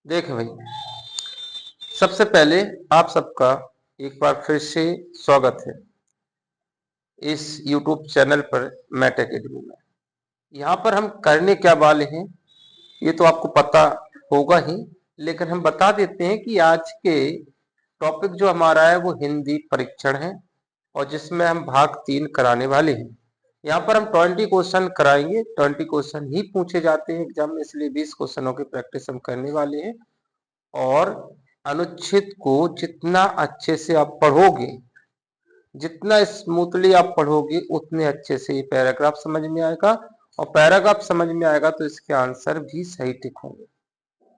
देखें भाई, सबसे पहले आप सबका एक बार फिर से स्वागत है इस YouTube चैनल पर मैट एकेडमी में। यहाँ पर हम करने क्या वाले हैं ये तो आपको पता होगा ही, लेकिन हम बता देते हैं कि आज के टॉपिक जो हमारा है वो हिंदी परीक्षण है और जिसमें हम भाग 3 कराने वाले हैं। यहाँ पर हम 20 क्वेश्चन कराएंगे, 20 क्वेश्चन ही पूछे जाते हैं एग्जाम में, इसलिए 20 क्वेश्चनों की प्रैक्टिस हम करने वाले हैं। और अनुच्छेद को जितना अच्छे से आप पढ़ोगे, जितना स्मूथली आप पढ़ोगे, उतने अच्छे से ये पैराग्राफ समझ में आएगा और पैराग्राफ समझ में आएगा तो इसके आंसर भी सही टिक होंगे।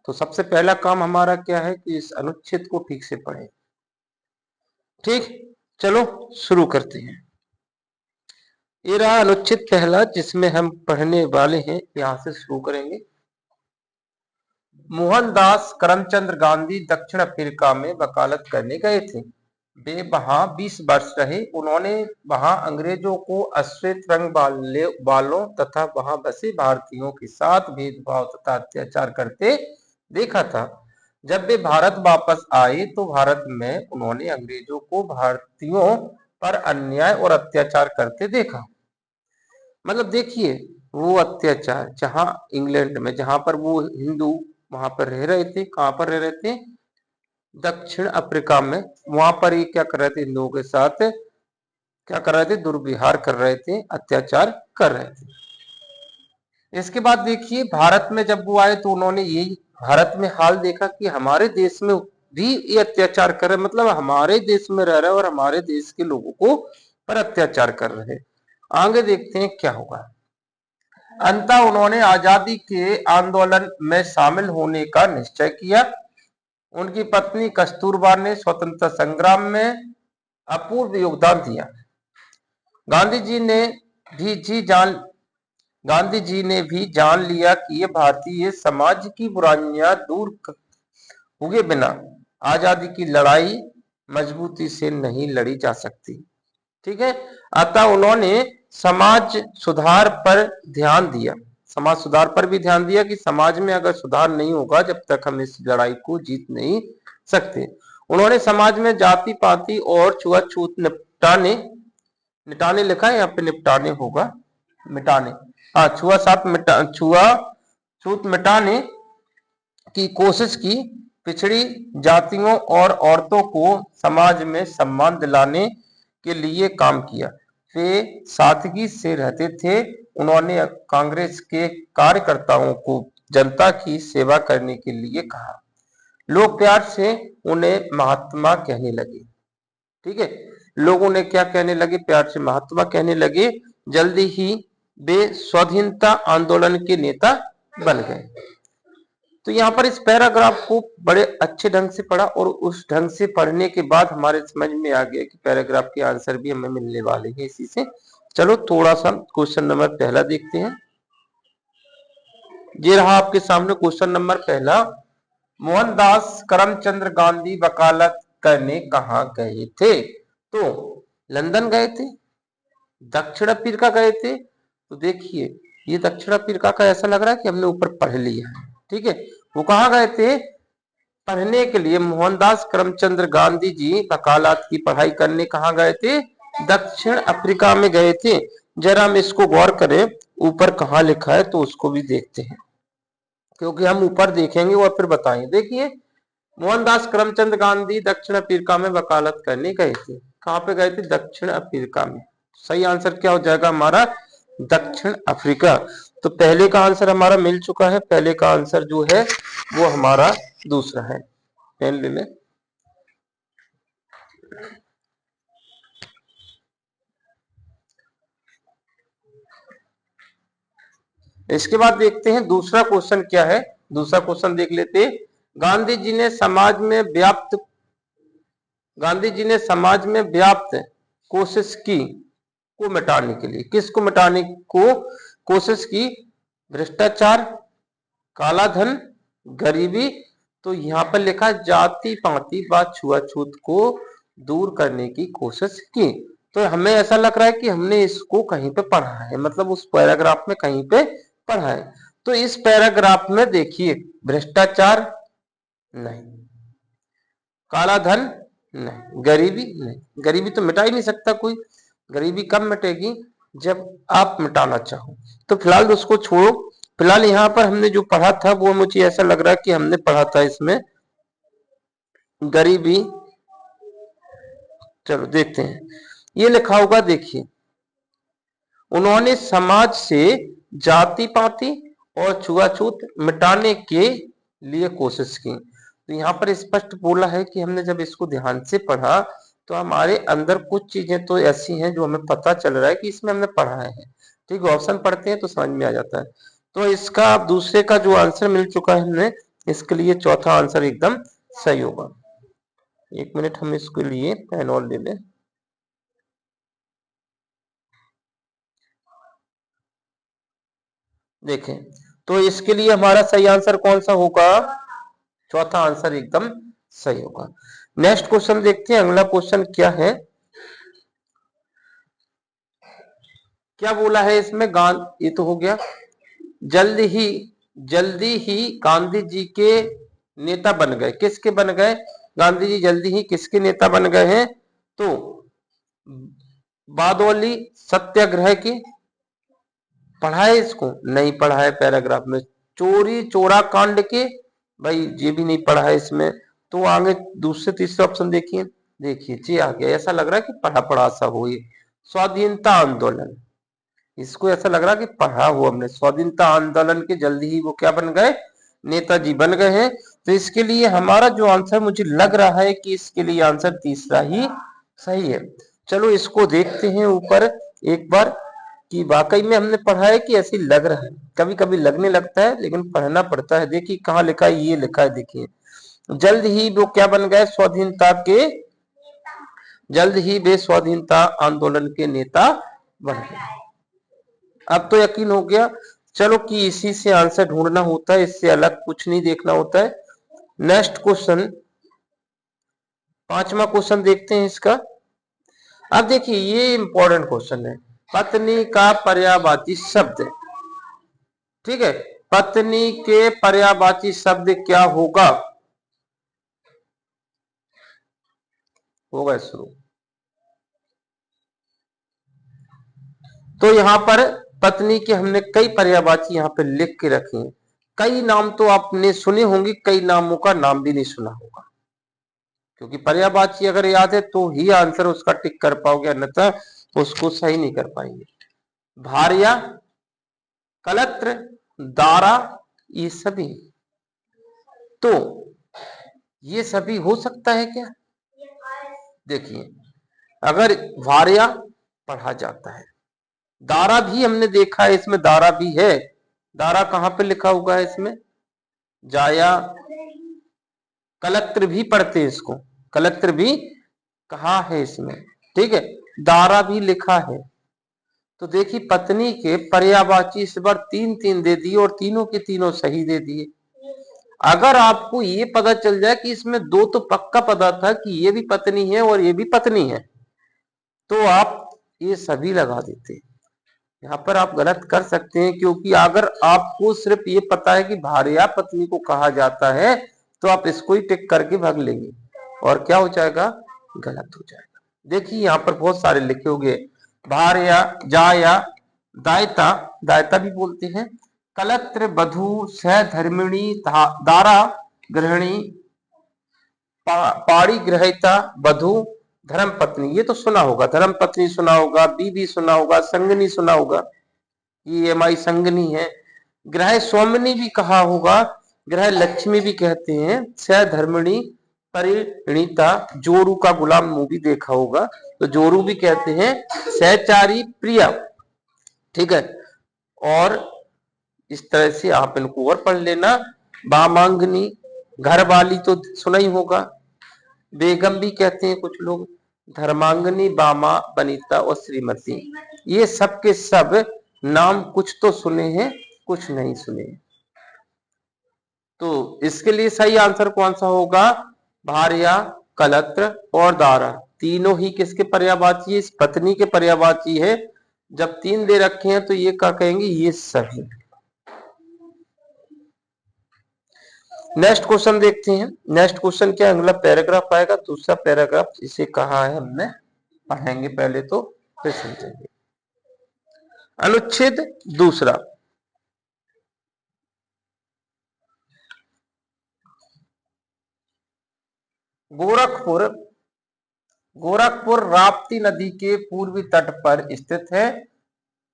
तो सबसे पहला काम हमारा क्या है कि इस अनुच्छेद को ठीक से पढ़ें। ठीक, चलो शुरू करते हैं। ये रहा अनुच्छेद पहला जिसमें हम पढ़ने वाले हैं, यहां से शुरू करेंगे। मोहनदास करमचंद गांधी दक्षिण अफ्रीका में वकालत करने गए थे। वे वहां 20 वर्ष रहे। उन्होंने वहां अंग्रेजों को अश्वेत रंग वालों तथा वहां बसे भारतीयों के साथ भेदभाव तथा अत्याचार करते देखा था। जब वे भारत वापस आए तो भारत में उन्होंने अंग्रेजों को भारतीयों पर अन्याय और अत्याचार करते देखा। मतलब देखिए, वो अत्याचार जहां इंग्लैंड में, जहां पर वो हिंदू वहां पर रह रहे थे, कहां पर रह रहे थे, दक्षिण अफ्रीका में। वहां पर ये क्या कर रहे थे, हिंदुओं के साथ क्या कर रहे थे, दुर्व्यवहार कर रहे थे, अत्याचार कर रहे थे। इसके बाद देखिए, भारत में जब वो आए तो उन्होंने यही भारत में हाल देखा कि हमारे देश में भी ये अत्याचार कर रहे, मतलब हमारे देश में रह रहे और हमारे देश के लोगों को पर अत्याचार कर रहे। आगे देखते हैं क्या होगा। अंततः उन्होंने आजादी के आंदोलन में शामिल होने का निश्चय किया। उनकी पत्नी कस्तूरबा ने स्वतंत्रता संग्राम में अपूर्व योगदान दिया। गांधी जी ने भी जान लिया कि ये भारतीय समाज की बुराइयां दूर हुए बिना आजादी की लड़ाई मजबूती से नहीं लड़ी जा सकती। ठीक है, अतः उन्होंने समाज सुधार पर ध्यान दिया। समाज सुधार पर भी ध्यान दिया कि समाज में अगर सुधार नहीं होगा जब तक हम इस लड़ाई को जीत नहीं सकते। उन्होंने समाज में जाति पाति और छुआछूत निटाने लिखा है, यहाँ पे निपटाने होगा, मिटाने, हाँ, छुआछूत मिटाने की कोशिश की। पिछड़ी जातियों और औरतों को समाज में सम्मान दिलाने के लिए काम किया। वे सादगी से रहते थे। उन्होंने कांग्रेस के कार्यकर्ताओं को जनता की सेवा करने के लिए कहा। लोग प्यार से उन्हें महात्मा कहने लगे। ठीक है, लोग उन्हें क्या कहने लगे, प्यार से महात्मा कहने लगे। जल्दी ही वे स्वाधीनता आंदोलन के नेता बन गए। तो यहाँ पर इस पैराग्राफ को बड़े अच्छे ढंग से पढ़ा और उस ढंग से पढ़ने के बाद हमारे समझ में आ गया कि पैराग्राफ के आंसर भी हमें मिलने वाले हैं इसी से। चलो थोड़ा सा क्वेश्चन नंबर पहला देखते हैं। ये रहा आपके सामने क्वेश्चन नंबर पहला। मोहनदास करमचंद गांधी वकालत करने कहाँ गए थे? तो लंदन गए थे, दक्षिण अफ्रीका गए थे। तो देखिए, ये दक्षिण अफ्रीका का ऐसा लग रहा है कि हमने ऊपर पढ़ लिया है। ठीक है, वो कहाँ गए थे पढ़ने के लिए? मोहनदास करमचंद गांधी जी वकालत की पढ़ाई करने कहाँ गए थे? दक्षिण अफ्रीका में गए थे। जरा हम इसको गौर करें, ऊपर कहाँ लिखा है तो उसको भी देखते हैं, क्योंकि हम ऊपर देखेंगे और फिर बताएंगे। देखिए, मोहनदास करमचंद गांधी दक्षिण अफ्रीका में वकालत करने गए थे। कहाँ पे गए थे? दक्षिण अफ्रीका में। सही आंसर क्या हो जाएगा हमारा? दक्षिण अफ्रीका। तो पहले का आंसर हमारा मिल चुका है। पहले का आंसर जो है वो हमारा दूसरा है। पेन ले ले। इसके बाद देखते हैं दूसरा क्वेश्चन क्या है। दूसरा क्वेश्चन देख लेते हैं। गांधी जी ने समाज में व्याप्त कोशिश की को मिटाने के लिए, किसको मिटाने को कोशिश की? भ्रष्टाचार, काला धन, गरीबी। तो यहाँ पर लिखा जाति पाति व छुआछूत को दूर करने की कोशिश की। तो हमें ऐसा लग रहा है कि हमने इसको कहीं पे पढ़ा है, मतलब उस पैराग्राफ में कहीं पे पढ़ा है। तो इस पैराग्राफ में देखिए, भ्रष्टाचार, नहीं। काला धन नहीं। गरीबी नहीं, गरीबी तो मिटा ही नहीं सकता कोई। गरीबी कब मिटेगी, जब आप मिटाना चाहो। तो फिलहाल उसको छोड़ो। फिलहाल यहाँ पर हमने जो पढ़ा था वो मुझे ऐसा लग रहा है कि हमने पढ़ा था इसमें गरीबी। चलो देखते हैं, ये लिखा होगा, देखिए, उन्होंने समाज से जाति पाति और छुआछूत मिटाने के लिए कोशिश की। तो यहाँ पर स्पष्ट बोला है कि हमने जब इसको ध्यान से पढ़ा तो हमारे अंदर कुछ चीजें तो ऐसी हैं जो हमें पता चल रहा है कि इसमें हमने पढ़ा है। ठीक है, ऑप्शन पढ़ते हैं तो समझ में आ जाता है। तो इसका दूसरे का जो आंसर मिल चुका है हमने, इसके लिए चौथा आंसर एकदम सही होगा। एक मिनट, हम इसके लिए पेन और ले लें। देखें, तो इसके लिए हमारा सही आंसर कौन सा होगा, चौथा आंसर एकदम सही होगा। नेक्स्ट क्वेश्चन देखते हैं, अगला क्वेश्चन क्या है, क्या बोला है इसमें। ये तो हो गया। जल्दी ही गांधी जी के नेता बन गए। किसके बन गए, गांधी जी जल्दी ही किसके नेता बन गए हैं, तो बारडोली सत्याग्रह की। पढ़ा है इसको, नहीं पढ़ा है पैराग्राफ में। चोरी चोरा कांड के, भाई ये भी नहीं पढ़ा है इसमें। तो आगे दूसरे तीसरे ऑप्शन देखिए, देखिए जी आ गया, ऐसा लग रहा है कि पढ़ा पढ़ा सा हो। ये स्वाधीनता आंदोलन, इसको ऐसा लग रहा है कि पढ़ा हो हमने। स्वाधीनता आंदोलन के जल्दी ही वो क्या बन गए, नेताजी बन गए हैं। तो इसके लिए हमारा जो आंसर मुझे लग रहा है कि इसके लिए आंसर तीसरा ही सही है। चलो इसको देखते हैं ऊपर एक बार कि वाकई में हमने पढ़ा है कि ऐसे लग रहा है। कभी कभी लगने लगता है लेकिन पढ़ना पड़ता है। देखिए कहाँ लिखा है, ये लिखा है, देखिए, जल्द ही वो क्या बन गए, स्वाधीनता के, जल्द ही वे स्वाधीनता आंदोलन के नेता बन गए। अब तो यकीन हो गया, चलो कि इसी से आंसर ढूंढना होता है, इससे अलग कुछ नहीं देखना होता है। नेक्स्ट क्वेश्चन, पांचवा क्वेश्चन देखते हैं इसका। अब देखिए ये इंपॉर्टेंट क्वेश्चन है, पत्नी का पर्यायवाची शब्द। ठीक है, पत्नी के पर्यायवाची शब्द क्या होगा, होगा शुरू। तो यहां पर पत्नी के हमने कई पर्यायवाची यहां पे लिख के रखे हैं। कई नाम तो आपने सुने होंगे, कई नामों का नाम भी नहीं सुना होगा, क्योंकि पर्यायवाची अगर याद है तो ही आंसर उसका टिक कर पाओगे, अन्यथा उसको सही नहीं कर पाएंगे। भार्या, कलत्र, दारा, ये सभी, तो ये सभी हो सकता है क्या। देखिए, अगर भार्या पढ़ा जाता है, दारा भी हमने देखा है, इसमें दारा भी है। दारा कहां पे लिखा हुआ है इसमें, जाया। कलत्र भी पढ़ते हैं इसको, कलत्र भी कहा है इसमें। ठीक है, दारा भी लिखा है। तो देखिए पत्नी के पर्यायवाची इस बार तीन तीन दे दिए और तीनों के तीनों सही दे दिए। अगर आपको ये पता चल जाए कि इसमें दो तो पक्का पता था कि ये भी पत्नी है और ये भी पत्नी है, तो आप ये सभी लगा देते। यहाँ पर आप गलत कर सकते हैं, क्योंकि अगर आपको सिर्फ ये पता है कि भार्या पत्नी को कहा जाता है तो आप इसको ही टिक करके भाग लेंगे और क्या हो जाएगा, गलत हो जाएगा। देखिए यहाँ पर बहुत सारे लिखे होंगे, भार्या, जाया, दायता, दायता भी बोलते हैं, कलत्र, बधू, सहधर्मिणी, दारा, गृहिणी, पाड़ी ग्रहिता, वधु, धर्म पत्नी, ये तो सुना होगा। धर्म पत्नी सुना होगा, बीबी सुना होगा, संगनी सुना होगा, ये हमारी संगनी है। ग्रह स्वामिनी भी कहा होगा, ग्रह लक्ष्मी भी कहते हैं। सहधर्मिणी, परिणीता, जोरू का गुलाम मूवी देखा होगा तो जोरू भी कहते हैं। सहचारी, प्रिया। ठीक है, और इस तरह से आप इनको और पढ़ लेना। बामांगनी, घर वाली तो सुना ही होगा। बेगम भी कहते हैं कुछ लोग। धर्मांगनी, बामा, बनीता और श्रीमती, ये सब के सब नाम कुछ तो सुने हैं, कुछ नहीं सुने। तो इसके लिए सही आंसर कौन सा होगा, भार्या, कलत्र और दारा, तीनों ही किसके पर्यायवाची है, इस पत्नी के पर्यायवाची है। जब तीन दे रखे हैं तो ये क्या कहेंगे, ये सभी। नेक्स्ट क्वेश्चन देखते हैं। नेक्स्ट क्वेश्चन क्या, अगला पैराग्राफ आएगा, दूसरा पैराग्राफ इसे कहा है हमने, पढ़ेंगे पहले तो फिर समझेंगे। अनुच्छेद दूसरा, गोरखपुर। गोरखपुर राप्ती नदी के पूर्वी तट पर स्थित है।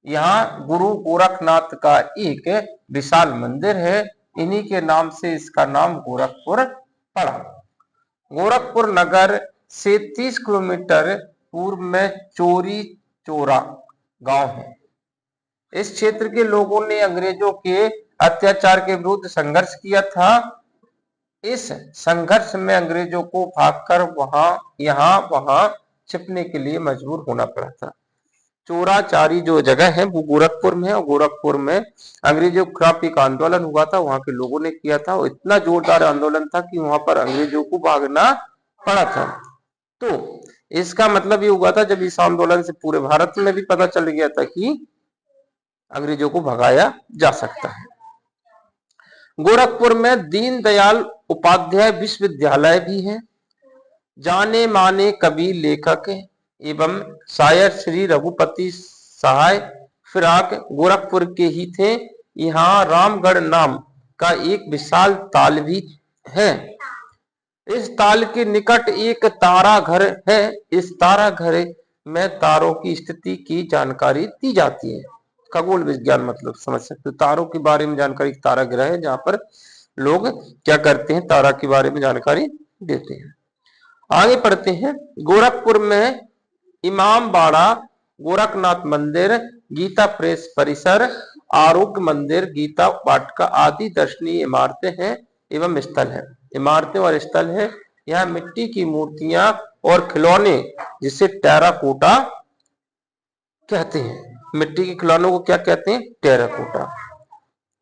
यहाँ गुरु गोरखनाथ का एक विशाल मंदिर है। इन्हीं के नाम से इसका नाम गोरखपुर पड़ा। गोरखपुर नगर से 30 किलोमीटर पूर्व में चोरी चोरा गांव है। इस क्षेत्र के लोगों ने अंग्रेजों के अत्याचार के विरुद्ध संघर्ष किया था। इस संघर्ष में अंग्रेजों को भागकर वहां छिपने के लिए मजबूर होना पड़ा था। चोराचारी जो जगह है वो गोरखपुर में है, और गोरखपुर में अंग्रेजों के खिलाफ एक आंदोलन हुआ था, वहां के लोगों ने किया था। और इतना जोरदार आंदोलन था कि वहां पर अंग्रेजों को भागना पड़ा था। तो इसका मतलब ये हुआ था, जब इस आंदोलन से पूरे भारत में भी पता चल गया था कि अंग्रेजों को भगाया जा सकता है। गोरखपुर में दीनदयाल उपाध्याय विश्वविद्यालय भी है। जाने माने कवि, लेखक एवं शायर श्री रघुपति सहाय फिराक गोरखपुर के ही थे। यहाँ रामगढ़ नाम का एक विशाल ताल भी है। इस ताल के निकट एक तारा घर है। इस तारा घर में तारों की स्थिति की जानकारी दी जाती है। खगोल विज्ञान मतलब समझ सकते हो, तारों के बारे में जानकारी। तारा ग्रह है जहां पर लोग क्या करते हैं, तारा के बारे में जानकारी देते हैं। आगे पढ़ते हैं। गोरखपुर में इमामबाड़ा, गोरखनाथ मंदिर, गीता प्रेस परिसर, आरोग्य मंदिर, गीता वाटिका आदि दर्शनीय इमारतें हैं एवं स्थल है। इमारतें और स्थल है। यहाँ मिट्टी की मूर्तियां और खिलौने, जिसे टेराकोटा कहते हैं। मिट्टी के खिलौनों को क्या कहते हैं, टेराकोटा।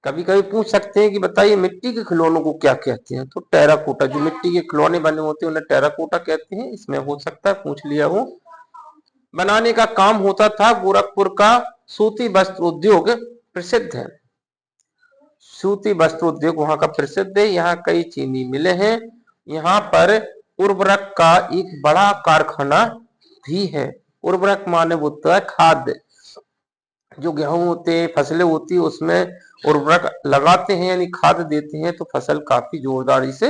कभी कभी पूछ सकते हैं कि बताइए मिट्टी के खिलौनों को क्या कहते हैं, तो टेराकोटा। जो मिट्टी के खिलौने बने होते हैं उन्हें टेराकोटा कहते हैं। इसमें हो सकता है पूछ लिया हो। बनाने का काम होता था। गोरखपुर का सूती वस्त्र उद्योग प्रसिद्ध है। सूती वस्त्र उद्योग वहां का प्रसिद्ध है। यहाँ कई चीनी मिलें हैं। यहाँ पर उर्वरक का एक बड़ा कारखाना भी है। उर्वरक माने होता है खाद्य। जो गेहूं होते हैं, फसलें होती है, उसमें उर्वरक लगाते हैं यानी खाद देते हैं, तो फसल काफी जोरदारी से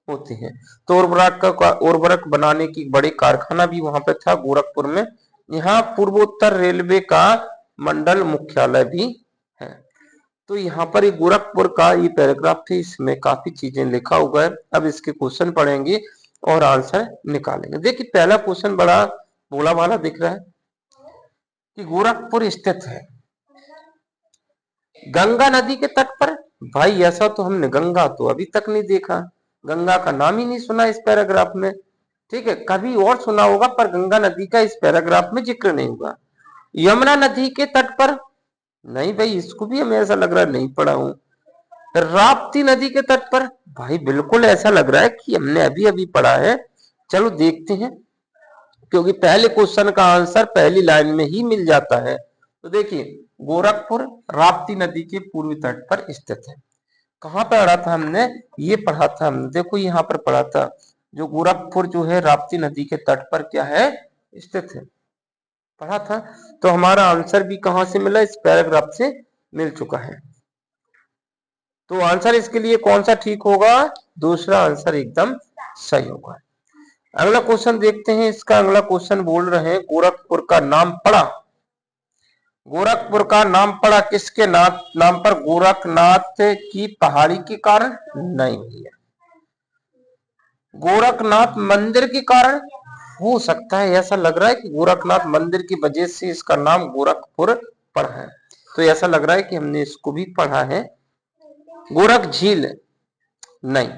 होती है। तो उर्वरक बनाने की बड़े कारखाना भी वहां पे था गोरखपुर में। यहाँ पूर्वोत्तर रेलवे का मंडल मुख्यालय भी है। तो यहाँ पर एक गोरखपुर का ये पैराग्राफ थे, इसमें काफी चीजें लिखा हुआ है। अब इसके क्वेश्चन पढ़ेंगे और आंसर निकालेंगे। देखिए पहला क्वेश्चन बड़ा भोला भाला दिख रहा है कि गोरखपुर स्थित है गंगा नदी के तट पर। भाई ऐसा तो हमने गंगा तो अभी तक नहीं देखा, गंगा का नाम ही नहीं सुना इस पैराग्राफ में। ठीक है, कभी और सुना होगा पर गंगा नदी का इस पैराग्राफ में जिक्र नहीं हुआ। यमुना नदी के तट पर, नहीं भाई इसको भी हमें ऐसा लग रहा है नहीं पढ़ा हूं। राप्ती नदी के तट पर, भाई बिल्कुल ऐसा लग रहा है कि हमने अभी अभी पढ़ा है। चलो देखते हैं, क्योंकि पहले क्वेश्चन का आंसर पहली लाइन में ही मिल जाता है। तो देखिए गोरखपुर राप्ती नदी के पूर्वी तट पर स्थित है। कहां पर पढ़ा था हमने, ये पढ़ा था हमने, देखो यहाँ पर पढ़ा था। जो गोरखपुर जो है राप्ती नदी के तट पर क्या है, स्थित है, पढ़ा था। तो हमारा आंसर भी कहां से मिला, इस पैराग्राफ से मिल चुका है। तो आंसर इसके लिए कौन सा ठीक होगा, दूसरा आंसर एकदम सही होगा। अगला क्वेश्चन देखते हैं। इसका अगला क्वेश्चन बोल रहे हैं गोरखपुर का नाम पड़ा। गोरखपुर का नाम पड़ा किसके नाम पर, गोरखनाथ की पहाड़ी के कारण नहीं भैया, गोरखनाथ मंदिर के कारण हो सकता है। ऐसा लग रहा है कि गोरखनाथ मंदिर की वजह से इसका नाम गोरखपुर पड़ा है। तो ऐसा लग रहा है कि हमने इसको भी पढ़ा है। गोरख झील नहीं,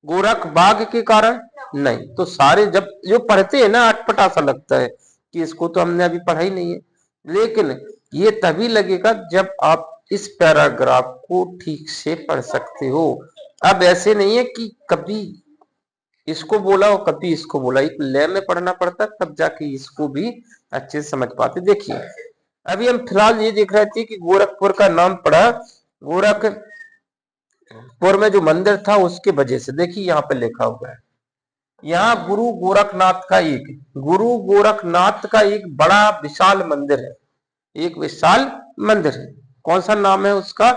गोरख बाग के कारण नहीं। तो सारे जब जो पढ़ते हैं ना अटपटा सा लगता है कि इसको तो हमने अभी पढ़ा ही नहीं है, लेकिन ये तभी लगेगा जब आप इस पैराग्राफ को ठीक से पढ़ सकते हो। अब ऐसे नहीं है कि कभी इसको बोला और कभी इसको बोला, एक लय में पढ़ना पड़ता तब जाके इसको भी अच्छे से समझ पाते। देखिए अभी हम फिलहाल ये देख रहे थे कि गोरखपुर का नाम पड़ा, गोरख पुर में जो मंदिर था उसके वजह से। देखिए यहाँ पे लिखा हुआ है, यहाँ गुरु गोरखनाथ का एक बड़ा विशाल मंदिर है, एक विशाल मंदिर है। कौन सा नाम है उसका?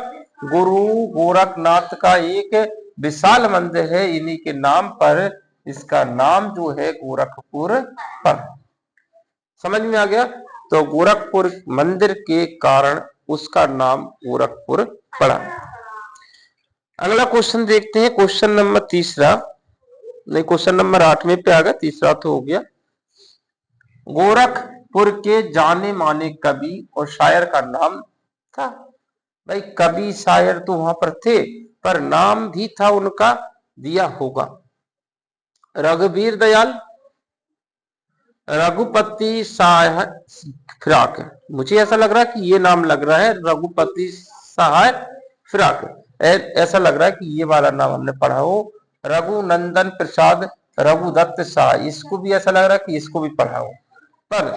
गुरु गोरखनाथ का एक विशाल मंदिर है, इन्हीं के नाम पर इसका नाम जो है गोरखपुर पर। समझ में आ गया? तो गोरखपुर मंदिर के कारण उसका नाम गोरखपुर पड़ा। अगला क्वेश्चन देखते हैं, क्वेश्चन नंबर तीसरा, नहीं क्वेश्चन नंबर 8वें पे आ गया, तीसरा तो हो गया। गोरखपुर के जाने माने कवि और शायर का नाम था। भाई कवि शायर तो वहां पर थे, पर नाम भी था उनका दिया होगा। रघुवीर दयाल, रघुपति सहाय फिराक। मुझे ऐसा लग रहा है कि ये नाम लग रहा है रघुपति सहाय फिराक, ऐसा लग रहा है कि ये वाला नाम हमने पढ़ा हो। रघुनंदन प्रसाद रघुदत्त शाह, इसको भी ऐसा लग रहा है कि इसको भी पढ़ा हो। पर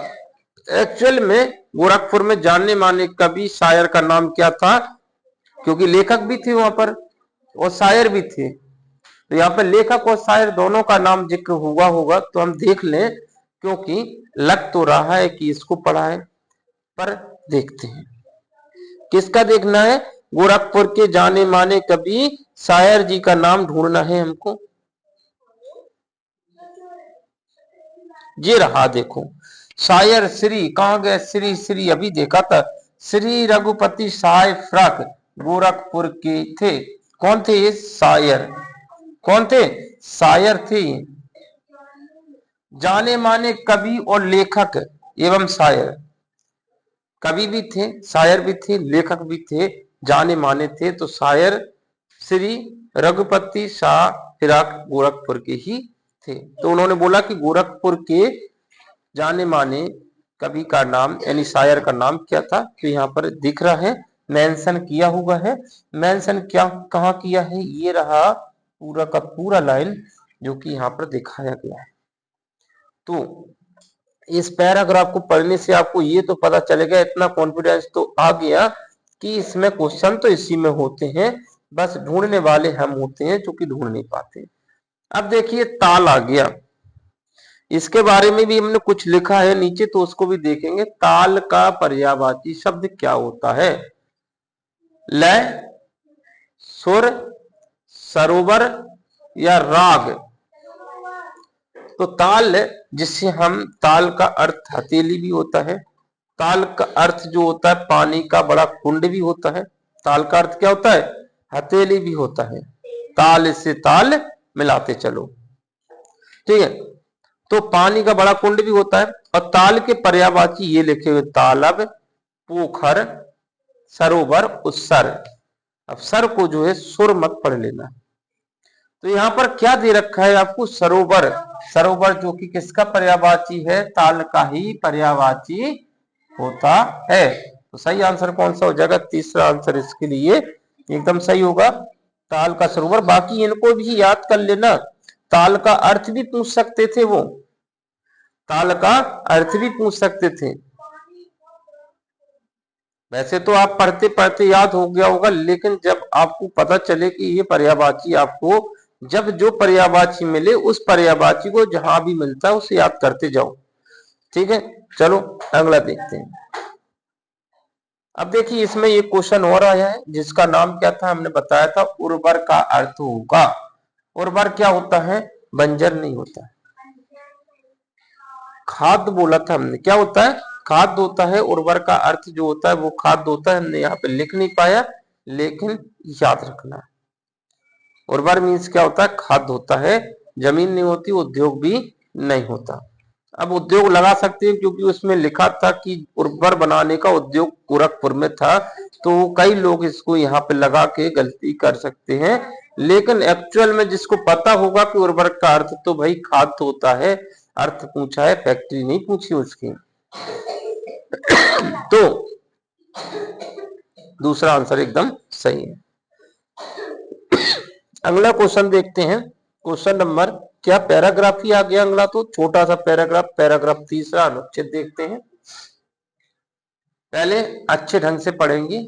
एक्चुअल में गोरखपुर में जानने माने कवि शायर का नाम क्या था? क्योंकि लेखक भी थे वहां पर और शायर भी थे, तो यहाँ पे लेखक और शायर दोनों का नाम जिक्र हुआ होगा। तो हम देख लें, क्योंकि लग तो रहा है कि इसको पढ़ा है, पर देखते हैं किसका देखना है। गोरखपुर के जाने माने कवि शायर जी का नाम ढूंढना है हमको। ये रहा, देखो शायर श्री, कहां गए श्री? श्री अभी देखा था, श्री रघुपति सहाय फिराक गोरखपुर के थे। कौन थे ये? शायर। कौन थे? शायर थे। जाने माने कवि और लेखक एवं शायर, कवि भी थे, शायर भी थे, लेखक भी थे, जाने माने थे। तो शायर श्री रघुपति शाह फिराक गोरखपुर के ही थे। तो उन्होंने बोला कि गोरखपुर के जाने माने कवि का नाम यानी शायर का नाम क्या था? तो यहाँ पर दिख रहा है, मेंशन किया हुआ है। मेंशन क्या कहाँ किया है? ये रहा पूरा का पूरा लाइन जो कि यहाँ पर दिखाया गया है। तो इस पैराग्राफ को पढ़ने से आपको ये तो पता चलेगा, इतना कॉन्फिडेंस तो आ गया कि इसमें क्वेश्चन तो इसी में होते हैं, बस ढूंढने वाले हम होते हैं जो कि ढूंढ नहीं पाते। अब देखिए ताल आ गया, इसके बारे में भी हमने कुछ लिखा है नीचे, तो उसको भी देखेंगे। ताल का पर्यायवाची शब्द क्या होता है? लय, सुर, सरोवर या राग। तो ताल, जिससे हम ताल का अर्थ हथेली भी होता है, ताल का अर्थ जो होता है पानी का बड़ा कुंड भी होता है। ताल का अर्थ क्या होता है? हथेली भी होता है। ताल से ताल मिलाते चलो, ठीक है। तो पानी का बड़ा कुंड भी होता है। और ताल के पर्यायवाची ये लिखे हुए, तालब, पोखर, सरोवर, उत्सर। अब सर को जो है सुर मत पढ़ लेना। तो यहाँ पर क्या दे रखा है आपको? सरोवर। सरोवर जो कि किसका पर्यायवाची है? ताल का ही पर्यायवाची होता है। तो सही आंसर कौन सा हो जाएगा? तीसरा आंसर इसके लिए एकदम सही होगा, ताल का सरोवर। बाकी इनको भी याद कर लेना, ताल का अर्थ भी पूछ सकते थे वो, ताल का अर्थ भी पूछ सकते थे। वैसे तो आप पढ़ते पढ़ते याद हो गया होगा, लेकिन जब आपको पता चले कि ये पर्यायवाची, आपको जब जो पर्यायवाची मिले उस पर्यायवाची को जहां भी मिलता है उसे याद करते जाओ, ठीक है। चलो अगला देखते हैं। अब देखिए इसमें एक क्वेश्चन और आया है जिसका नाम क्या था? हमने बताया था उर्वर का अर्थ होगा। उर्वर क्या होता है? बंजर नहीं होता। खाद बोला था हमने, क्या होता है? खाद होता है। उर्वर का अर्थ जो होता है वो खाद होता है। हमने यहाँ पे लिख नहीं पाया, लेकिन याद रखना। उर्वर मीन्स क्या होता है? खाद होता है। जमीन नहीं होती, उद्योग भी नहीं होता। अब उद्योग लगा सकते हैं क्योंकि उसमें लिखा था कि उर्वर बनाने का उद्योग गोरखपुर में था, तो कई लोग इसको यहाँ पे लगा के गलती कर सकते हैं। लेकिन एक्चुअल में जिसको पता होगा कि उर्वर का अर्थ तो भाई खाद होता है, अर्थ पूछा है, फैक्ट्री नहीं पूछी उसकी। तो दूसरा आंसर एकदम सही है। अगला क्वेश्चन देखते हैं, क्वेश्चन नंबर, क्या पैराग्राफ ही आ गया अगला? तो छोटा सा पैराग्राफ, पैराग्राफ तीसरा अनुच्छेद देखते हैं। पहले अच्छे ढंग से पढ़ेंगे,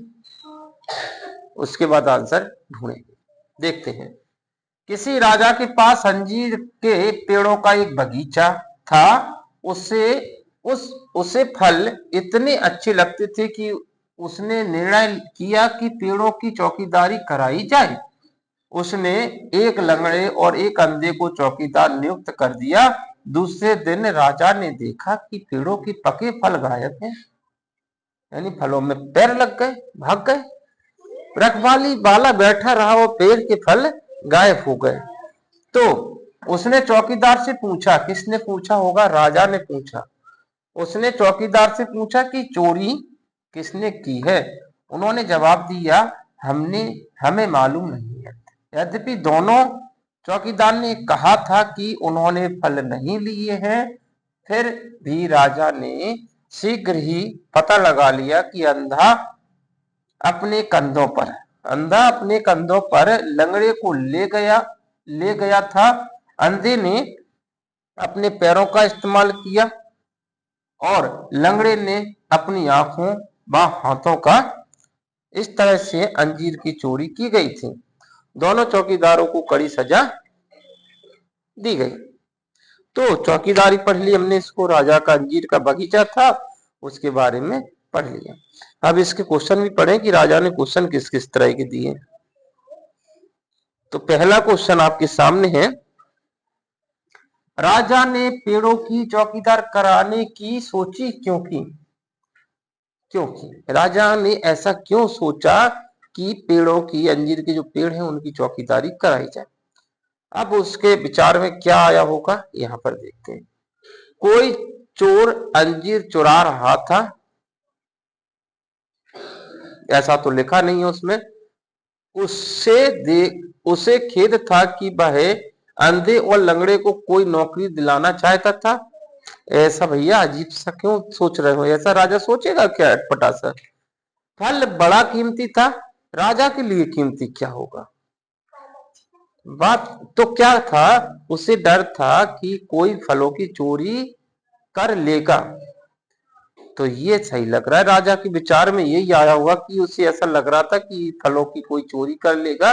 उसके बाद आंसर ढूंढेंगे। देखते हैं। किसी राजा के पास अंजीर के पेड़ों का एक बगीचा था। उसे उसे फल इतने अच्छे लगते थे कि उसने निर्णय किया कि पेड़ों की चौकीदारी कराई जाए। उसने एक लंगड़े और एक अंधे को चौकीदार नियुक्त कर दिया। दूसरे दिन राजा ने देखा कि पेड़ों के पके फल गायब हैं, यानी फलों में पैर लग गए, भाग गए। रखवाली वाला बैठा रहा और पेड़ के फल गायब हो गए। तो उसने चौकीदार से पूछा, किसने पूछा होगा? राजा ने पूछा। उसने चौकीदार से पूछा कि चोरी किसने की है? उन्होंने जवाब दिया, हमें मालूम नहीं है। यद्यपि दोनों चौकीदार ने कहा था कि उन्होंने फल नहीं लिए हैं, फिर भी राजा ने शीघ्र ही पता लगा लिया कि अपने कंधों पर लंगड़े को ले गया था। अंधे ने अपने पैरों का इस्तेमाल किया और लंगड़े ने अपनी आंखों व हाथों का। इस तरह से अंजीर की चोरी की गई थी। दोनों चौकीदारों को कड़ी सजा दी गई। तो चौकीदारी पढ़ ली हमने, इसको राजा का अंजीर का बगीचा था उसके बारे में पढ़ लिया। अब इसके क्वेश्चन भी पढ़े कि राजा ने क्वेश्चन किस किस तरह के दिए। तो पहला क्वेश्चन आपके सामने है, राजा ने पेड़ों की चौकीदार कराने की सोची क्योंकि राजा ने ऐसा क्यों सोचा कि पेड़ों की, अंजीर के जो पेड़ हैं उनकी चौकीदारी कराई जाए। अब उसके विचार में क्या आया होगा यहां पर देखते हैं। कोई चोर अंजीर चुरा रहा था, ऐसा तो लिखा नहीं है उसमें। उसे खेद था कि वह अंधे और लंगड़े को कोई नौकरी दिलाना चाहता था। ऐसा भैया अजीब सा क्यों सोच रहे हो? ऐसा राजा सोचेगा क्या अटपटा सा? फल बड़ा कीमती था, राजा के लिए कीमती क्या होगा? बात तो क्या था, उसे डर था कि कोई फलों की चोरी कर लेगा। तो ये सही लग रहा है, राजा के विचार में यही आया हुआ कि उसे ऐसा लग रहा था कि फलों की कोई चोरी कर लेगा,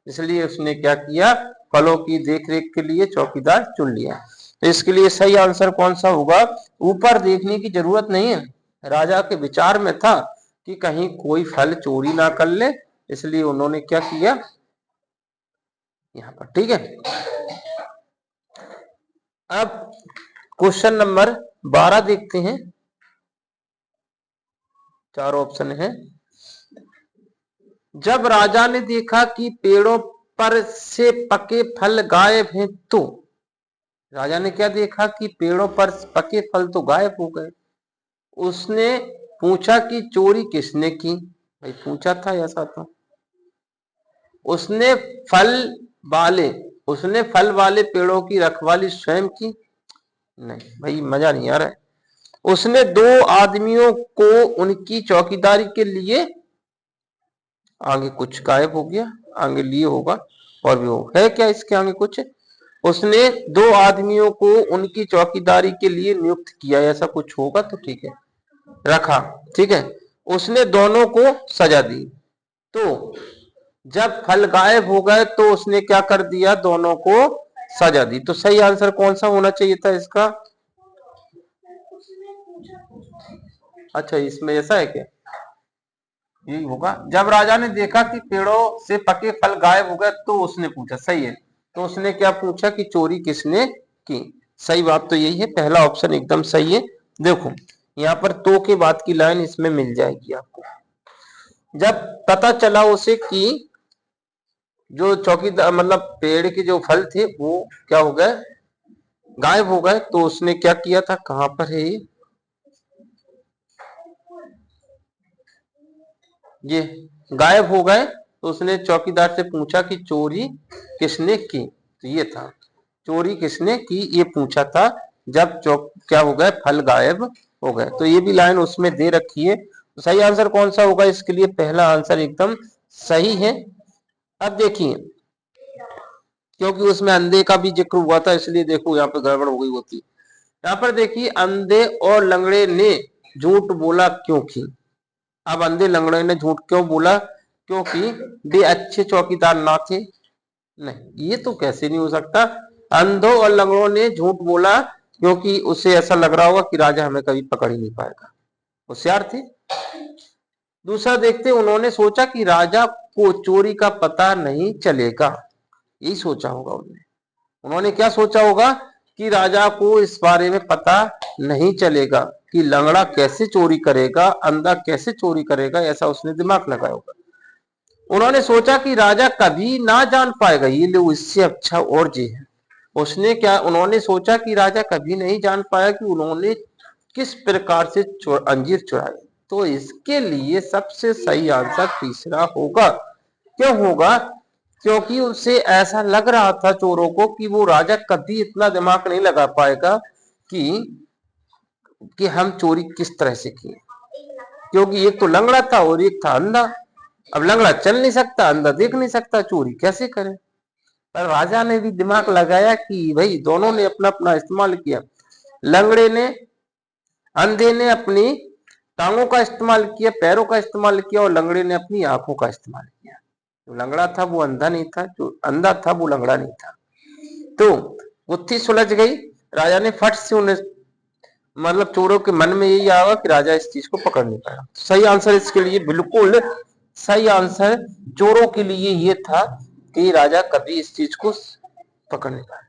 इसलिए उसने क्या किया, फलों की देखरेख के लिए चौकीदार चुन लिया। तो इसके लिए सही आंसर कौन सा होगा? ऊपर देखने की जरूरत नहीं है, राजा के विचार में था कि कहीं कोई फल चोरी ना कर ले, इसलिए उन्होंने क्या किया यहां पर। ठीक है, अब क्वेश्चन नंबर 12 देखते हैं। 4 ऑप्शन है। जब राजा ने देखा कि पेड़ों पर से पके फल गायब हैं, तो राजा ने क्या देखा कि पेड़ों पर पके फल तो गायब हो गए। उसने पूछा कि चोरी किसने की? भाई पूछा था ऐसा तो। उसने फल वाले पेड़ों की रखवाली स्वयं की? नहीं भाई, मजा नहीं आ रहा है। उसने 2 आदमियों को उनकी चौकीदारी के लिए, आगे कुछ गायब हो गया, आगे लिए होगा और भी हो है क्या इसके आगे कुछ। उसने 2 आदमियों को उनकी चौकीदारी के लिए नियुक्त किया, ऐसा कुछ होगा तो ठीक है, रखा। ठीक है, उसने दोनों को सजा दी। तो जब फल गायब हो गए तो उसने क्या कर दिया, दोनों को सजा दी। तो सही आंसर कौन सा होना चाहिए था इसका? अच्छा, इसमें ऐसा है क्या? यही होगा। जब राजा ने देखा कि पेड़ों से पके फल गायब हो गए तो उसने पूछा, सही है। तो उसने क्या पूछा कि चोरी किसने की? सही बात तो यही है, पहला ऑप्शन एकदम सही है। देखो यहाँ पर तो के बाद की लाइन इसमें मिल जाएगी आपको। जब पता चला उसे कि जो चौकीदार मतलब पेड़ के जो फल थे वो क्या हो गए, गायब हो गए, तो उसने क्या किया था, कहां पर है ये गायब हो गए, तो उसने चौकीदार से पूछा कि चोरी किसने की? तो ये था, चोरी किसने की ये पूछा था जब क्या हो गए, फल गायब हो गए। तो ये भी लाइन उसमें दे रखी है। तो सही आंसर कौन सा होगा इसके लिए? पहला आंसर एकदम सही है। अब देखिए, क्योंकि उसमें अंधे का भी जिक्र हुआ था, इसलिए देखो यहाँ पे गड़बड़ हो गई होती। यहाँ पर देखिए, अंधे और लंगड़े ने झूठ बोला क्योंकि। अब अंधे लंगड़े ने झूठ क्यों बोला? क्योंकि वे अच्छे चौकीदार ना थे, नहीं, ये तो कैसे नहीं हो सकता। अंधों और लंगड़ों ने झूठ बोला क्योंकि उसे ऐसा लग रहा होगा कि राजा हमें कभी पकड़ ही नहीं पाएगा। होशियार थे। दूसरा देखते, उन्होंने सोचा कि राजा को चोरी का पता नहीं चलेगा। यही सोचा होगा उन्होंने। उन्होंने क्या सोचा होगा कि राजा को इस बारे में पता नहीं चलेगा कि लंगड़ा कैसे चोरी करेगा, अंधा कैसे चोरी करेगा, ऐसा उसने दिमाग लगाया होगा। उन्होंने सोचा कि राजा कभी ना जान पाएगा। ये लो, इससे अच्छा और जी है। उन्होंने सोचा कि राजा कभी नहीं जान पाया कि उन्होंने किस प्रकार से अंजीर चुराए। तो इसके लिए सबसे सही आंसर तीसरा होगा। क्यों होगा? क्योंकि उसे ऐसा लग रहा था चोरों को कि वो राजा कभी इतना दिमाग नहीं लगा पाएगा कि हम चोरी किस तरह से किए, क्योंकि एक तो लंगड़ा था और एक था अंधा। अब लंगड़ा चल नहीं सकता, अंधा देख नहीं सकता, चोरी कैसे करे। पर राजा ने भी दिमाग लगाया कि भाई दोनों ने अपना अपना इस्तेमाल किया। लंगड़े ने, अंधे ने अपनी टांगों का इस्तेमाल किया, पैरों का इस्तेमाल किया, और लंगड़े ने अपनी आंखों का इस्तेमाल किया। जो लंगड़ा था वो अंधा नहीं था, जो अंधा था वो लंगड़ा नहीं था। तो गुत्थी सुलझ गई। राजा ने फट से उन्हें, मतलब चोरों के मन में यही आया कि राजा इस चीज को पकड़ नहीं पाया। सही आंसर इसके लिए, बिल्कुल सही आंसर चोरों के लिए ये था कि राजा कभी इस चीज को पकड़ नहीं पाया।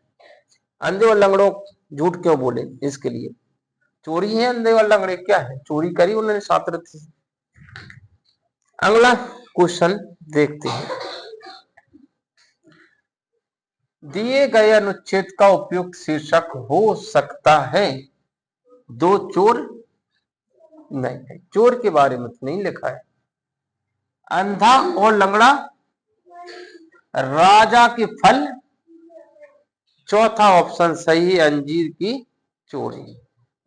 अंधे और लंगड़ों झूठ क्यों बोले? इसके लिए चोरी है, अंधे और लंगड़े क्या है, चोरी करी उन्होंने सातरथी से। अगला क्वेश्चन देखते हैं। दिए गए अनुच्छेद का उपयुक्त शीर्षक हो सकता है दो चोर। नहीं, चोर के बारे में तो नहीं लिखा है। अंधा और लंगड़ा, राजा के फल, चौथा ऑप्शन सही है, अंजीर की चोरी।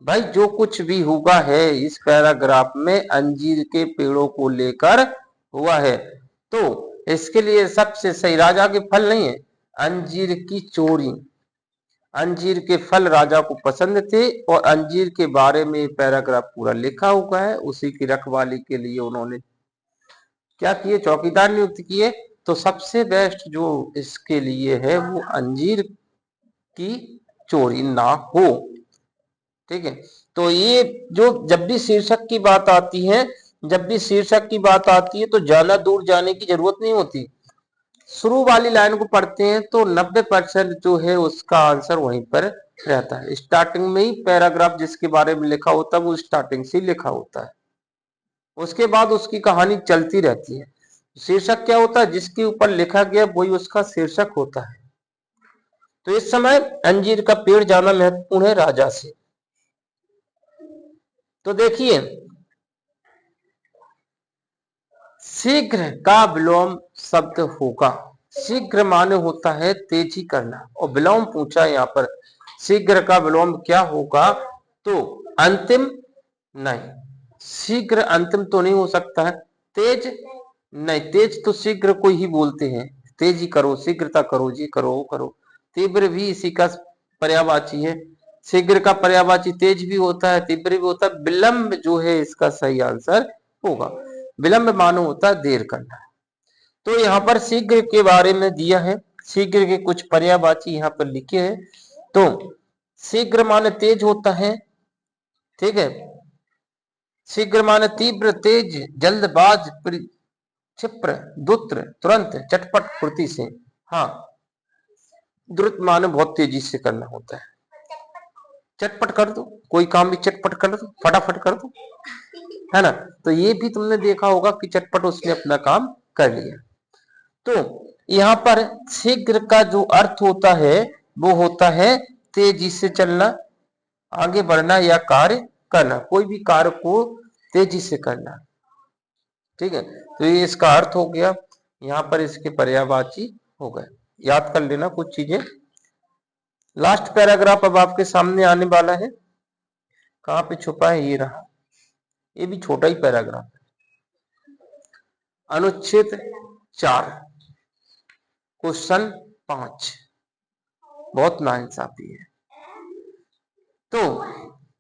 भाई जो कुछ भी हुआ है इस पैराग्राफ में अंजीर के पेड़ों को लेकर हुआ है, तो इसके लिए सबसे सही राजा के फल नहीं है, अंजीर की चोरी। अंजीर के फल राजा को पसंद थे और अंजीर के बारे में पैराग्राफ पूरा लिखा हुआ है। उसी की रखवाली के लिए उन्होंने क्या किए? चौकीदार नियुक्त किए। तो सबसे बेस्ट जो इसके लिए है वो अंजीर की चोरी ना हो। ठीक है, तो ये जो जब भी शीर्षक की बात आती है, जब भी शीर्षक की बात आती है तो ज्यादा दूर जाने की जरूरत नहीं होती। शुरू वाली लाइन को पढ़ते हैं तो 90% जो है उसका आंसर वहीं पर रहता है। स्टार्टिंग में ही पैराग्राफ जिसके बारे में लिखा होता है वो स्टार्टिंग से ही लिखा होता है, उसके बाद उसकी कहानी चलती रहती है। शीर्षक क्या होता है? जिसके ऊपर लिखा गया वही उसका शीर्षक होता है। तो इस समय अंजीर का पेड़ जाना महत्वपूर्ण है राजा से। तो देखिए, शीघ्र का विलोम शब्द होगा। शीघ्र माने होता है तेजी करना, और विलोम पूछा यहाँ पर। शीघ्र का विलोम क्या होगा? तो अंतिम नहीं, शीघ्र अंतिम तो नहीं हो सकता है। तेज नहीं, तेज तो शीघ्र को ही बोलते हैं, तेजी करो, शीघ्रता करो, जी करो, वो करो। तीव्र भी इसी का पर्यायवाची है। शीघ्र का पर्यायवाची तेज भी होता है, तीव्र भी होता है। विलंब जो है इसका सही आंसर होगा। विलंब मानो होता है देर करना। तो यहाँ पर शीघ्र के बारे में दिया है, शीघ्र के कुछ पर्यायवाची यहाँ पर लिखे हैं। तो शीघ्र माने तेज होता है, ठीक है। शीघ्र माने तीव्र, तेज, जल्दबाज, क्षिप्र, द्रुत, तुरंत, चटपट, फुर्ती से। हाँ, द्रुत माने बहुत तेजी से करना होता है। चटपट कर दो, कोई काम भी चटपट कर दो, फटाफट कर दो, है ना। तो ये भी तुमने देखा होगा कि चटपट उसने अपना काम कर लिया। तो यहाँ पर शीघ्र का जो अर्थ होता है वो होता है तेजी से चलना, आगे बढ़ना या कार्य करना, कोई भी कार्य को तेजी से करना। ठीक है, तो ये इसका अर्थ हो गया। यहाँ पर इसके पर्यायवाची हो गए, याद कर लेना कुछ चीजें। लास्ट पैराग्राफ अब आपके सामने आने वाला है। कहाँ पे छुपा है? ये रहा। ये भी छोटा ही पैराग्राफ है। अनुच्छेद 4 क्वेश्चन 5 बहुत नाइंसाफी है। तो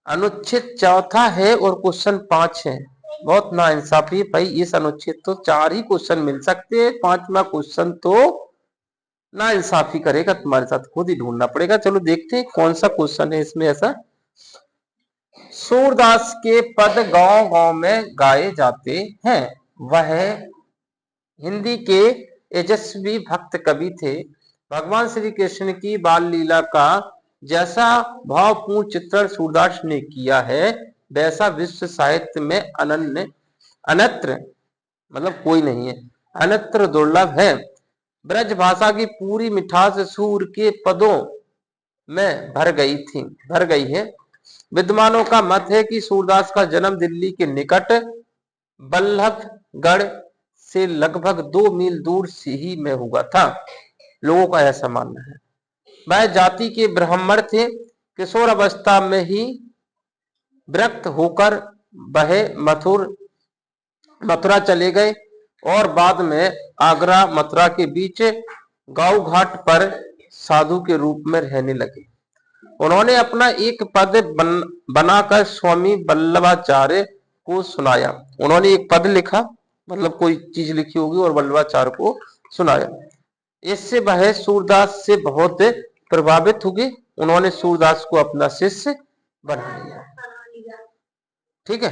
अनुच्छेद चौथा है और क्वेश्चन 5 है, बहुत नाइंसाफी भाई। इस अनुच्छेद तो 4 ही क्वेश्चन मिल सकते हैं, 5वां क्वेश्चन तो ना इंसाफी करेगा तुम्हारे साथ, खुद ही ढूंढना पड़ेगा। चलो देखते हैं कौन सा क्वेश्चन है इसमें ऐसा। सूरदास के पद गांव गांव में गाए जाते हैं। वह हिंदी के यशस्वी भक्त कवि थे। भगवान श्री कृष्ण की बाल लीला का जैसा भावपूर्ण चित्रण सूरदास ने किया है, वैसा विश्व साहित्य में अनन्य अनत्र मतलब कोई नहीं है, अनत्र दुर्लभ है। ब्रज भाषा की पूरी मिठास सूर के पदों में भर गई है। विद्वानों का मत है कि सूरदास का जन्म दिल्ली के निकट बल्लभगढ़ से लगभग 2 मील दूर सिही में हुआ था। लोगों का ऐसा मानना है। वह जाति के ब्राह्मण थे। किशोर अवस्था में ही विरक्त होकर वह मथुरा चले गए और बाद में आगरा मथुरा के बीच गांव घाट पर साधु के रूप में रहने लगे। उन्होंने अपना एक पद बनाकर स्वामी वल्लभाचार्य को सुनाया। उन्होंने एक पद लिखा, मतलब कोई चीज लिखी होगी और वल्लभाचार्य को सुनाया। इससे वह सूरदास से बहुत प्रभावित हो गए। उन्होंने सूरदास को अपना शिष्य बना लिया। ठीक है,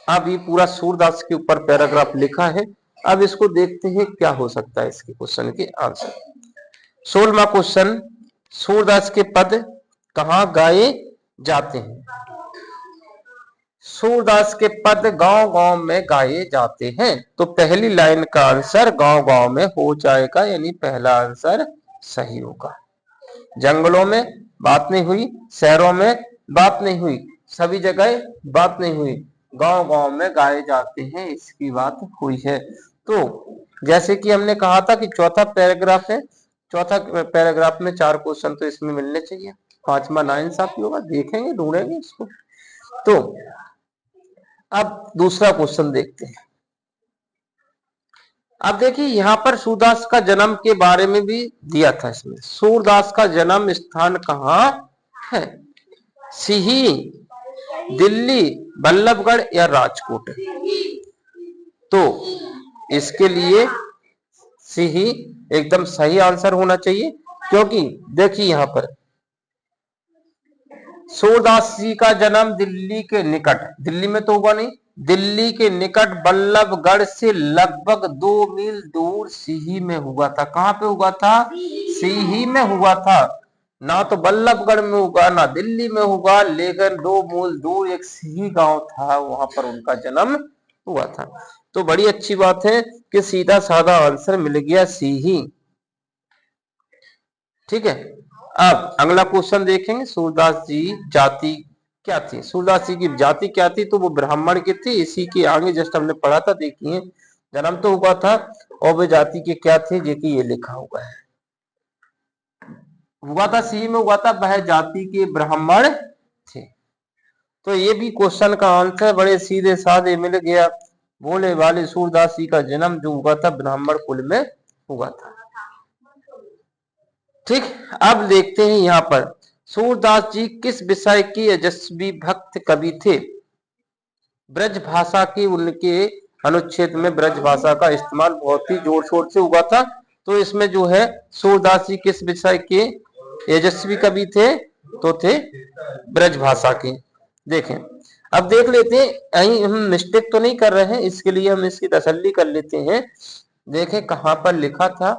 अब ये पूरा सूरदास के ऊपर पैराग्राफ लिखा है। अब इसको देखते हैं क्या हो सकता है इसके क्वेश्चन के आंसर। 16वां क्वेश्चन, सूरदास के पद कहाँ गाए जाते हैं? सूरदास के पद गांव गांव में गाए जाते हैं। तो पहली लाइन का आंसर गांव गांव में हो जाएगा, यानी पहला आंसर सही होगा। जंगलों में बात नहीं हुई, शहरों में बात नहीं हुई, सभी जगह बात नहीं हुई, गांव गांव में गाए जाते हैं, इसकी बात हुई है। तो जैसे कि हमने कहा था कि चौथा पैराग्राफ है, चौथा पैराग्राफ में 4 क्वेश्चन तो इसमें मिलने चाहिए। 5वां नाइंसाफी होगा, देखेंगे ढूंढेंगे इसको। तो अब दूसरा क्वेश्चन देखते हैं। अब देखिए यहां पर सूरदास का जन्म के बारे में भी दिया था इसमें। सूरदास का जन्म स्थान कहाँ है? सिही, दिल्ली, बल्लभगढ़ या राजकोट? तो इसके लिए सिही एकदम सही आंसर होना चाहिए, क्योंकि देखिए यहां पर सूरदास जी का जन्म दिल्ली के निकट, दिल्ली में तो होगा नहीं, दिल्ली के निकट बल्लभगढ़ से लगभग 2 मील दूर सिही में हुआ था। कहां पे हुआ था? सिही में हुआ था। ना तो बल्लभगढ़ में होगा ना दिल्ली में होगा, लेकिन 2 मील दूर एक सिही गांव था, वहां पर उनका जन्म हुआ था। तो बड़ी अच्छी बात है कि सीधा साधा आंसर मिल गया, सिही। ठीक है, अब अगला क्वेश्चन देखेंगे। सूरदास जी जाति क्या थी? सूरदास जी की जाति क्या थी? तो वो ब्राह्मण की थी। इसी के आगे जस्ट हमने पढ़ा था, देखिए जन्म तो हुआ था और वे जाति के क्या थे, जो कि ये लिखा हुआ है। हुआ था सी में हुआ था, वह जाति के ब्राह्मण थे। तो ये भी क्वेश्चन का आंसर बड़े सीधे साधे मिल गया। भोले वाले सूरदास जी का जन्म जो हुआ था ब्राह्मण कुल में हुआ था। ठीक, अब देखते हैं यहां पर सूरदास जी किस विषय के यशस्वी भक्त कवि थे? ब्रज भाषा की उनके अनुच्छेद में ब्रज भाषा का इस्तेमाल बहुत ही जोर शोर से हुआ था। तो इसमें जो है सूरदास जी किस विषय के यशस्वी कवि थे? तो थे ब्रज भाषा के। देखें, अब देख लेते हैं, कहीं हम मिस्टेक तो नहीं कर रहे हैं, इसके लिए हम इसकी तसल्ली कर लेते हैं। देखें कहां पर लिखा था।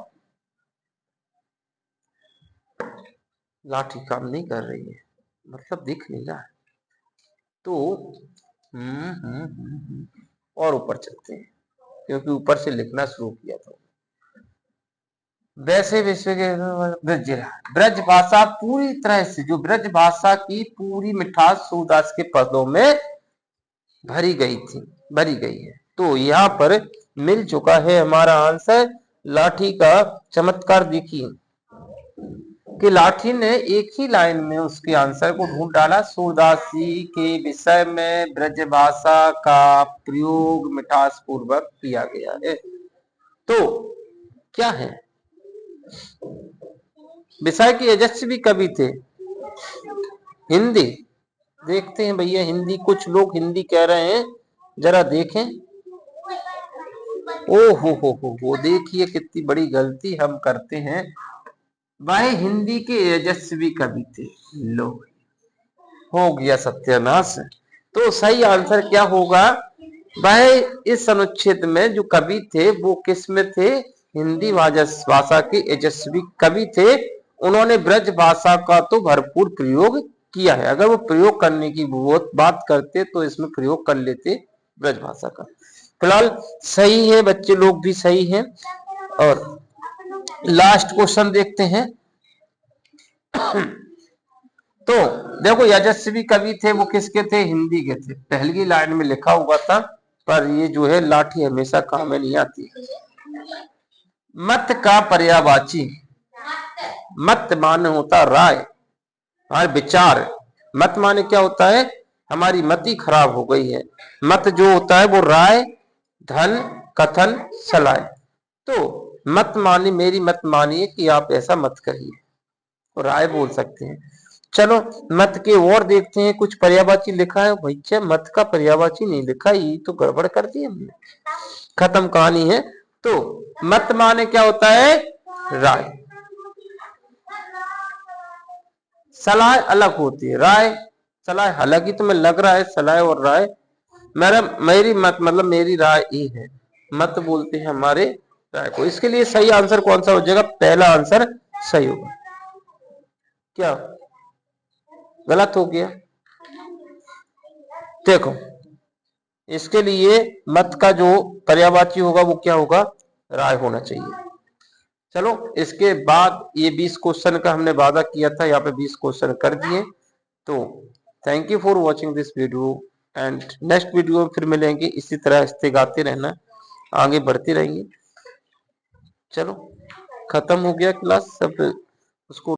लाठी काम नहीं कर रही है, मतलब दिख नहीं रहा है। तो और ऊपर चलते हैं, क्योंकि ऊपर से लिखना शुरू किया था। वैसे विश्व के ब्रज भाषा पूरी तरह से, जो ब्रज भाषा की पूरी मिठास सूरदास के पदों में भरी गई है। तो यहाँ पर मिल चुका है हमारा आंसर। लाठी का चमत्कार देखिए कि लाठी ने एक ही लाइन में उसके आंसर को ढूंढ डाला। सूरदास जी के विषय में ब्रज भाषा का प्रयोग मिठास पूर्वक किया गया है। तो क्या है? विषय के यशस्वी कवि थे हिंदी। देखते हैं भैया, हिंदी कुछ लोग हिंदी कह रहे हैं, जरा देखें। ओ हो देखिए कितनी बड़ी गलती हम करते हैं। वह हिंदी के यशस्वी कवि थे। लो, हो गया सत्यानाश। तो सही आंसर क्या होगा? वह इस अनुच्छेद में जो कवि थे वो किस में थे? हिंदी भाषा के यशस्वी कवि थे। उन्होंने ब्रज भाषा का तो भरपूर प्रयोग किया है। अगर वो प्रयोग करने की बात करते तो इसमें प्रयोग कर लेते ब्रज भाषा का। फिलहाल सही है, बच्चे लोग भी सही हैं। और लास्ट क्वेश्चन देखते हैं। तो देखो, यशस्वी कवि थे वो किसके थे? हिंदी के थे। पहली लाइन में लिखा हुआ था, पर ये जो है लाठी हमेशा काम में नहीं आती। मत का पर्यायवाची, मत माने होता राय, हमारे विचार। मत माने क्या होता है? हमारी मति खराब हो गई है। मत जो होता है वो राय, धन, कथन, सलाह। तो मत मानिए, मेरी मत मानिए कि आप ऐसा मत करिए, राय बोल सकते हैं। चलो मत के और देखते हैं, कुछ पर्यायवाची लिखा है। भैया मत का पर्यायवाची नहीं लिखा, ये तो गड़बड़ कर दी हमने। खत्म कहानी है। तो मत माने क्या होता है? राय। सलाह अलग होती है, राय सलाह। हालांकि तुम्हें लग रहा है सलाह और राय, मेरी मत मतलब मेरी राय ही है। मत बोलते हैं हमारे राय को। इसके लिए सही आंसर कौन सा हो जाएगा? पहला आंसर सही होगा। क्या गलत हो गया? देखो, इसके लिए मत का जो पर्यायवाची होगा वो क्या होगा? राय होना चाहिए। चलो, इसके बाद ये 20 क्वेश्चन का हमने वादा किया था, यहाँ पे 20 क्वेश्चन कर दिए। तो thank you for watching this video, and next video में फिर मिलेंगे। इसी तरह हंसते गाते रहना, आगे बढ़ते रहेंगे। चलो, खत्म हो गया क्लास, सब उसको